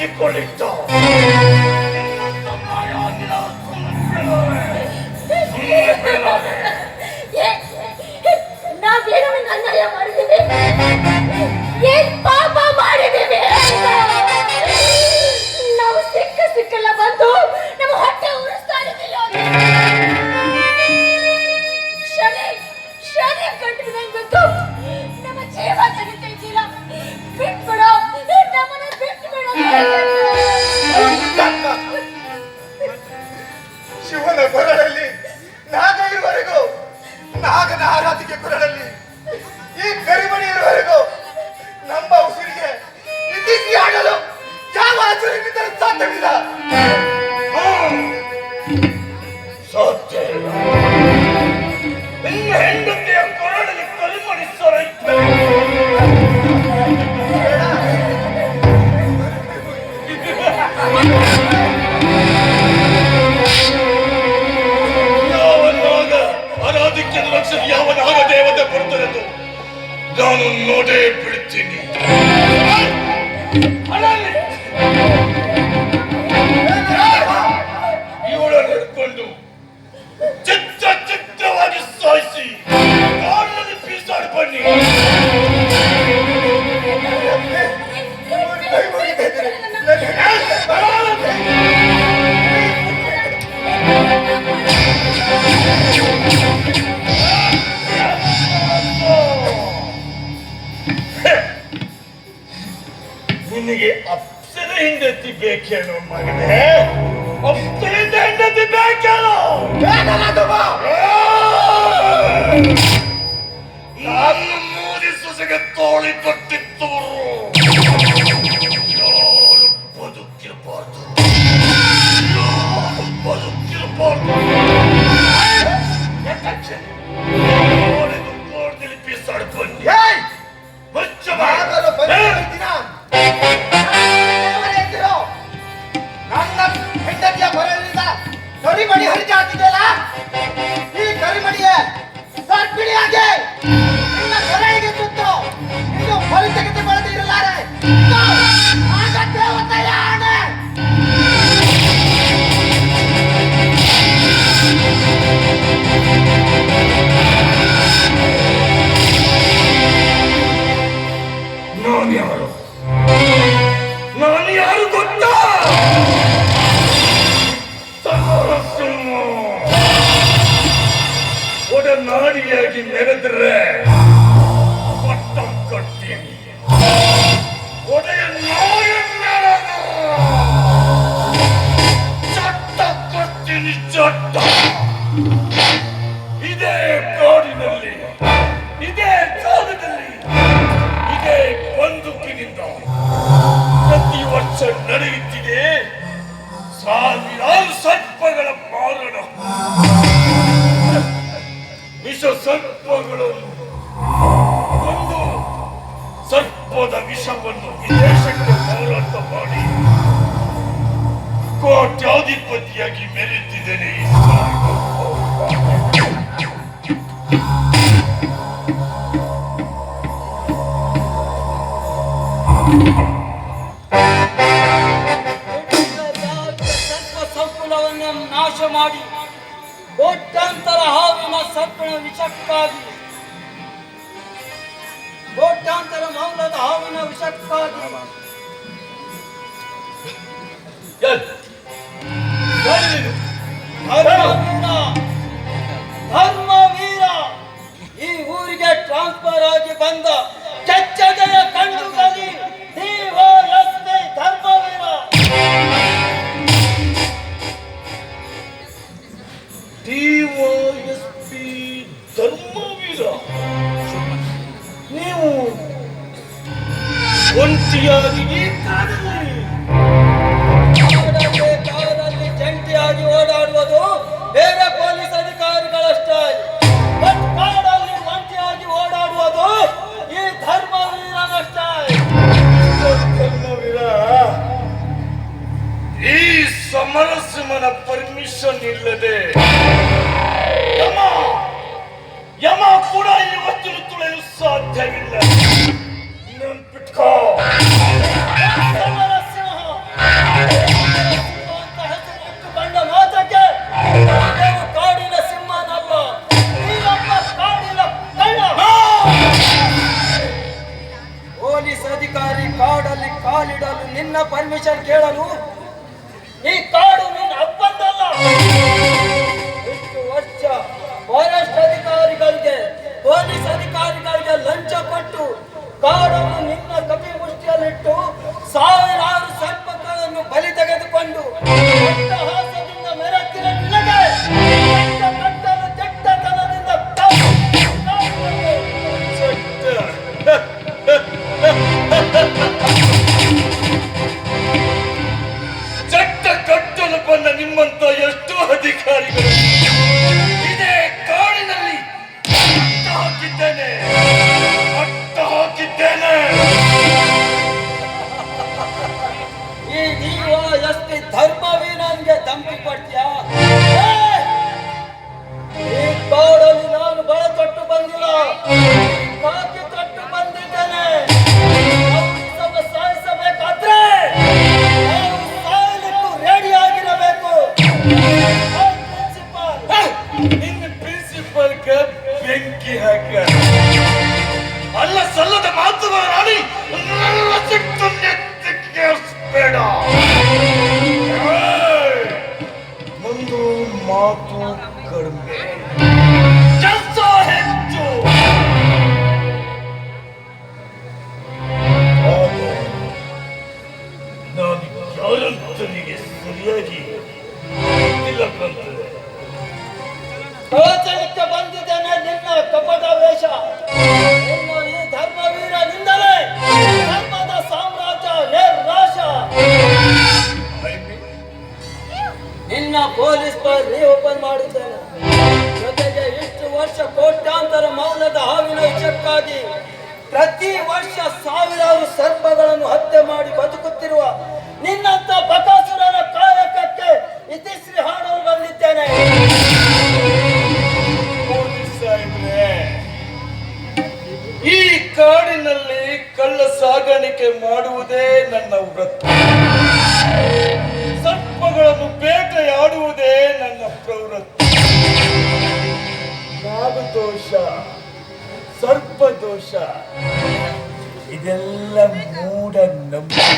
ಹಚ್ಚಿಕೊಳ್ಳಿಟ್ಟ ನಾವೇನು ಅನ್ಯಾಯ ಮಾಡಿದ್ದೀವಿ? ಏನ್ ಪಾಪ ಮಾಡಿದ್ದೀವಿ? ನಾವು ಸಿಕ್ಕಲ್ಲ ಬಂದು ನಮ್ಮ ಹೊಟ್ಟೆ ಉರಿಸ್ತಾ ಇದ್ದೀವಿ. ಶನಿ ಕಂಡು ಬಂದು ನಮ್ಮ ಜೀವ ತೆಗಿತಾ ಇದ್ದೀರ. ಬಿಟ್ಬಿಡೋ, ನಮ್ಮನ್ನ ಬಿಟ್ಬಿಡೋ. ಶಿವನ ಕೊರಳಲ್ಲಿ ನಾಗ ಇರುವವರೆಗೂ ನಾಗನ ಆರಾಧಿಕೆ ಕೊರಳಲ್ಲಿ ಈ ಕರಿಮಣಿ ಇರುವವರೆಗೂ ನಮ್ಮ ಉಸಿರಿಗೆ ಇತಿಥಿ ಆಗಲು ಯಾವ ಆಚರಣೆಗಿದ್ದರೂ ಸಾಧ್ಯವಿಲ್ಲ. ಸಾಧ್ಯ ಇಲ್ಲ. ನಿನ್ನ ಹೆಂಡತಿಯ ಕೊರಳಲ್ಲಿ ಕರಿಮಣಿ ಸೊರೈತೆ. ಯಾವ ನಾಗ ದೇವತೆ ಬರುತ್ತರೆಂದು ನಾನು ನೋಡೇ ಬಿಡ್ತೀನಿ. ಇವಳನ್ನು ಹಿಡ್ಕೊಂಡು ಚಿತ್ರವಾಗಿ ಸಾಯಿಸಿ ಕಾಡಿನಲ್ಲಿ ಬೀಸಾಡಿ ಬನ್ನಿ. ನಿನಗೆ ಅಪ್ಸರ ಹೆಂಡತಿ ಬೇಕೇನೋ ಮಗನೇ? ಅಪ್ಸರಿಂದ ಹೆಂಡತಿ ಬೇಕೇನೋ? ನಾನು ಮೋದಿ ಸೊಸೆಗೆ ತೋಳಿ ಕೊಟ್ಟಿದ್ದವರು ಯಾರು ಬದುಕಿರಬಾರ್ದು, ಯಾರು ಬದುಕಿರಬಾರ್ದು. ಕೋರ್ಟಲ್ಲಿ ಬೀಸಾಡಿ ಬನ್ನಿ. ನನ್ನ ಹೆಂಡತಿಯ ಕೊರಳಿನಿಂದ ಕರಿಮಣಿ ಹರಿದು ಹಾಕಿದೆಯಲ್ಲ, ಈ ಕರಿಮಣಿಯೇ ಸರ್ಪಿಣಿಯಾಗಿ ನಿನ್ನ ಕೊರಳಿಗೆ ಸುತ್ತು ಇನ್ನು ಫಲಿತಗತಿ ಬೆಳೆದಿರಲಾರೆ. ಆಗ ದೇವತೆಯ ಆಣೆ. ನಾನು ಯಾರು ಗೊತ್ತಾ? ಒಡನಾಡಿಯಾಗಿ ನೆರೆದ್ರೆ ಪಟ್ಟ ಕಟ್ತೀನಿ. ಒಡೆಯ ನಾಯ ಚಟ್ಟ ಕಟ್ತೀನಿ, ಚಟ್ಟ. ಇದೇ ಕಾಡಿನಲ್ಲಿ, ಇದೇ ಜಾಗದಲ್ಲಿ, ಇದೇ ಬಂದೂಕಿನಿಂದ ಪ್ರತಿ ವರ್ಷ ನಡೆಯುತ್ತಿದೆ ಸಾವಿರಾರು ಸರ್ಪಗಳ ಮಾರಣ. ವಿಷ ಸರ್ಪಗಳನ್ನು ಒಂದು ಸರ್ಪದ ವಿಷವನ್ನು ವಿದೇಶಕ್ಕೆ ಮಾರಾಟ ಮಾಡಿ ಕೋಟ್ಯಾಧಿಪತಿಯಾಗಿ ಮೆರೆಯುತ್ತಿದ್ದೇನೆ. ಸರ್ಪ ಸಂಕುಲವನ್ನು ನಾಶ ಮಾಡಿ ಕೋಟ್ಯಾಂತರ ಹಾವಿನ ಸರ್ಪಣ ವಿಷಕ್ಕಾಗಿ, ಕೋಟ್ಯಾಂತರ ಮೌಲದ ಹಾವಿನ ವಿಷಕ್ಕಾಗಿ ಧರ್ಮವೀರ ಈ ಊರಿಗೆ ಟ್ರಾನ್ಸ್ಫರ್ ಆಗಿ ಬಂದ ಕೆಚ್ಚದೆಯ ಕಂಡುಗಲಿ ಡಿವೈಎಸ್ಪಿ ಧರ್ಮವೀರ. ಡಿವೈಎಸ್ಪಿ ಧರ್ಮವೀರ, ನೀವು ಒಂಟಿಯಾಗಿ ಈ ಕಾಡಲ್ಲಿ ಜಂಟಿಯಾಗಿ ಓಡಾಡುವುದು ಬೇರೆ ಪೊಲೀಸ್ ಅಧಿಕಾರಿಗಳಷ್ಟೇ. ಬಟ್ ಕಾಡಲ್ಲಿ ಒಂಟಿಯಾಗಿ ಓಡಾಡುವುದು ಈ ಧರ್ಮವೀರನಷ್ಟೇ. ಧರ್ಮವೀರ, ಈ ಸಮರಸಿಂಹನ ಪರ್ಮಿಷನ್ ಇಲ್ಲದೆ ಯಮ ಕೂಡ ಇವತ್ತಿನ ತುಳಿಯಲು ಸಾಧ್ಯವಿಲ್ಲ. ನೆನ್ಪಿಟ್ಕೋ. ಸಮರಸಿಂಹ ನಿನ್ನ ಪರ್ಮಿಷನ್ ಕೇಳಲು ಈ ಕಾಡು ನಿನ್ನ ಅಪ್ಪಂದಲ್ಲ. ಇಷ್ಟು ವರ್ಷ ಫಾರೆಸ್ಟ್ ಅಧಿಕಾರಿಗಳಿಗೆ ಪೊಲೀಸ್ ಅಧಿಕಾರಿಗಳಿಗೆ ಲಂಚ ಕೊಟ್ಟು ಕಾಡನ್ನು ನಿನ್ನ ಕಪಿ ಮುಷ್ಟಿಯಲ್ಲಿಟ್ಟು ಸಾವಿರಾರು ಸರ್ಪಗಳನ್ನು ಬಲಿ ತೆಗೆದುಕೊಂಡು ಅಟ್ಟಹಾಸದಿಂದ ಮೆರೆತಿರೋ ನಿನಗೆ ಕಟ್ಟಲು ಕೆಟ್ಟತನದಿಂದ ಚಟ್ಟ ಕಟ್ಟಲು ಬಂದ ನಿಮ್ಮಂತ ಎಷ್ಟೋ ಅಧಿಕಾರಿಗಳು ಇದೇ ಕಾಡಿನಲ್ಲಿ ಅಟ್ಟ ಹಾಕಿದ್ದೇನೆ. ಈ ನೀವು ಎಸ್ಪಿ ಧರ್ಮವೀರನ್ಗೆ ಧಮಕಿ ಕೊಡ್ತೀಯಾ? ಈ ಕಾಡಲ್ಲಿ ನಾನು ಬಳ ತೊಟ್ಟು ಬಂದಿಲ್ಲ, ಕಾಕಿ ತೊಟ್ಟು ಬಂದಿದ್ದೇನೆ. ಸಾಯಿಸಬೇಕಾದ್ರೆ ನಾವು ಸಾಯಲಿಕ್ಕೂ ರೆಡಿ ಆಗಿರಬೇಕು. ನಿನ್ನ ಪ್ರಿನ್ಸಿಪಲ್ ಬೆಂಕಿ ಹಾಕ ಅಲ್ಲ ಸಲ್ಲದ ಮಾತುಗಳಾಡಿ ನನ್ನ ಸಿಟ್ಟನ್ನು ಬೇಡ. ಒಂದು ಮಾತು ಕಡಿಮೆ, ಕೆಲಸ ಹೆಚ್ಚು. ನಾನು ಯಾರಂತನಿಗೆ ಸರಿಯಾಗಿ ಗೊತ್ತಿಲ್ಲ ಕಾಣ್ತದೆ. ಪ್ರವಚನಕ್ಕೆ ಬಂದಿದ್ದೇನೆ ನಿನ್ನ ಕಪಟ ವೇಷ. ಇನ್ನು ಈ ಧರ್ಮವೀರನಿಂದಲೇ ಧರ್ಮದ ಸಾಮ್ರಾಜ್ಯ ನಿರ್ನಾಶ. ನಿನ್ನ ಪೊಲೀಸ್ ಫೈಲ್ ಓಪನ್ ಮಾಡಿದ್ದೇನೆ. ಜೊತೆಗೆ ಇಷ್ಟು ವರ್ಷ ಕೋಟ್ಯಾಂತರ ಮೌನದ ಹಾವಿನ ವಿಷಯಕ್ಕಾಗಿ ಪ್ರತಿ ವರ್ಷ ಸಾವಿರಾರು ಸರ್ಪಗಳನ್ನು ಹತ್ಯೆ ಮಾಡಿ ಬದುಕುತ್ತಿರುವ ನಿನ್ನಂತ ಬಕಾಸುರನ ಕಾಯಕಕ್ಕೆ ಇತಿಶ್ರೀ ಹಾಡಲು ಬಂದಿದ್ದೇನೆ. ಈ ಕಾಡಿನಲ್ಲಿ ಕಳ್ಳ ಸಾಗಾಣಿಕೆ ಮಾಡುವುದೇ ನನ್ನ ವೃತ್ತಿ. ಸರ್ಪಗಳನ್ನು ಬೇಟೆಯಾಡುವುದೇ ನನ್ನ ಪ್ರವೃತ್ತಿ. ನಾಗದೋಷ, ಸರ್ಪದೋಷ ಇದೆಲ್ಲ ಮೂಢ ನಂಬಿಕೆ.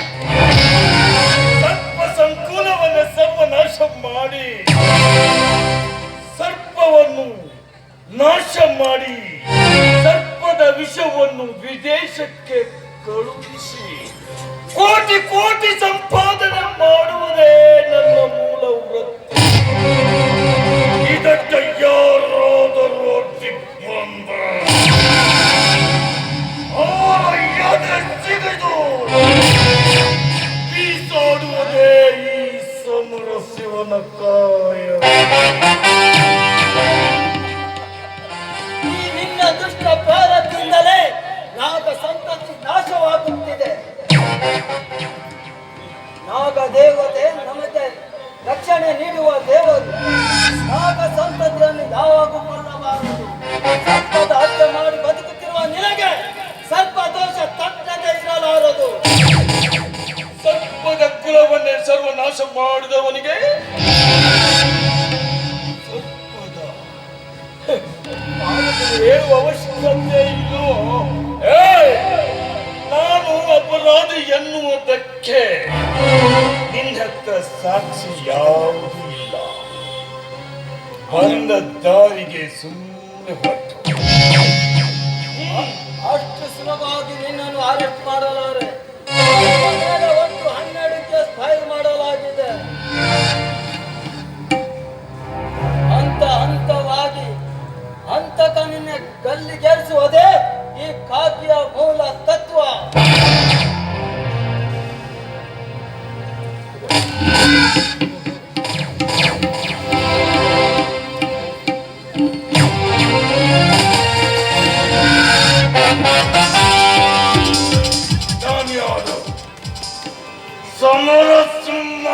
ಸರ್ಪ ಸಂಕುಲವನ್ನು ಸರ್ವನಾಶ ಮಾಡಿ ಸರ್ಪವನ್ನು ನಾಶ ಮಾಡಿ ಸರ್ಪದ ವಿಷವನ್ನು ವಿದೇಶಕ್ಕೆ ಕಳುಹಿಸಿ ಕೋಟಿ ಕೋಟಿ ಸಂಪಾದನೆ ಮಾಡುವುದೇ ನನ್ನ ಮೂಲ ವೃತ್ತಿ. ಇದಕ್ಕೆ ಯಾರಾದರೂ ದಿಗ್ಬಂಧ ಅವರ ಎದೆ ಸಿಗದು ಬೀಸಾಡುವುದೇ ಈ ಸಮರ ಶಿವನ ಕಾಯ. ಈ ನಿನ್ನ ದುಷ್ಟ ಪ್ರಾರಬ್ಧದಿಂದಲೇ ನಾಗ ಸಂತತಿ ನಾಶವಾಗುತ್ತಿದೆ. ನಾಗ ದೇವತೆ ನಮಗೆ ರಕ್ಷಣೆ ನೀಡುವ ದೇವರು. ನಾಗ ಸಂತತಿಯನ್ನು ಯಾವಾಗೂ ಕೊಲ್ಲಬಾರದು. ಸರ್ಪದ ಹತ್ಯೆ ಮಾಡಿ ಬದುಕುತ್ತಿರುವ ನಿನಗೆ ಸರ್ಪ ದೋಷ ತಟ್ಟದೆ ಇರಲಾರದು. ಸರ್ಪದ ಕುಲವನ್ನೇ ಸರ್ವನಾಶ ಮಾಡಿದವನಿಗೆ ಹೇಳುವ ಅವಶ್ಯಕತೆ ಇಲ್ಲೋ. ನಾನು ಅಪರಾಧಿ ಎನ್ನುವುದಕ್ಕೆ ನಿನ್ನ ಹತ್ರ ಸಾಕ್ಷಿ ಯಾವುದೂ ಇಲ್ಲ. ಬಂದ ದಾರಿಗೆ ಸುಮ್ಮನೆ ಹೊರಟು. ಅಷ್ಟು ಸುಲಭವಾಗಿ ನಿನ್ನನ್ನು ಅರೆಸ್ಟ್ ಮಾಡಲಾರೆ. ಒಟ್ಟು 12 ಕೇಸ್ ಫೈಲ್ ಮಾಡಲಾಗಿದೆ. ಹಂತವಾಗಿ ಹಂತಕನಿನ್ನ ಗಲ್ಲಿಗೇರಿಸುವುದೇ ಈ ಕಾವ್ಯ ಮೂಲ ತತ್ವ. ಸಮರ ಸಿಂಹ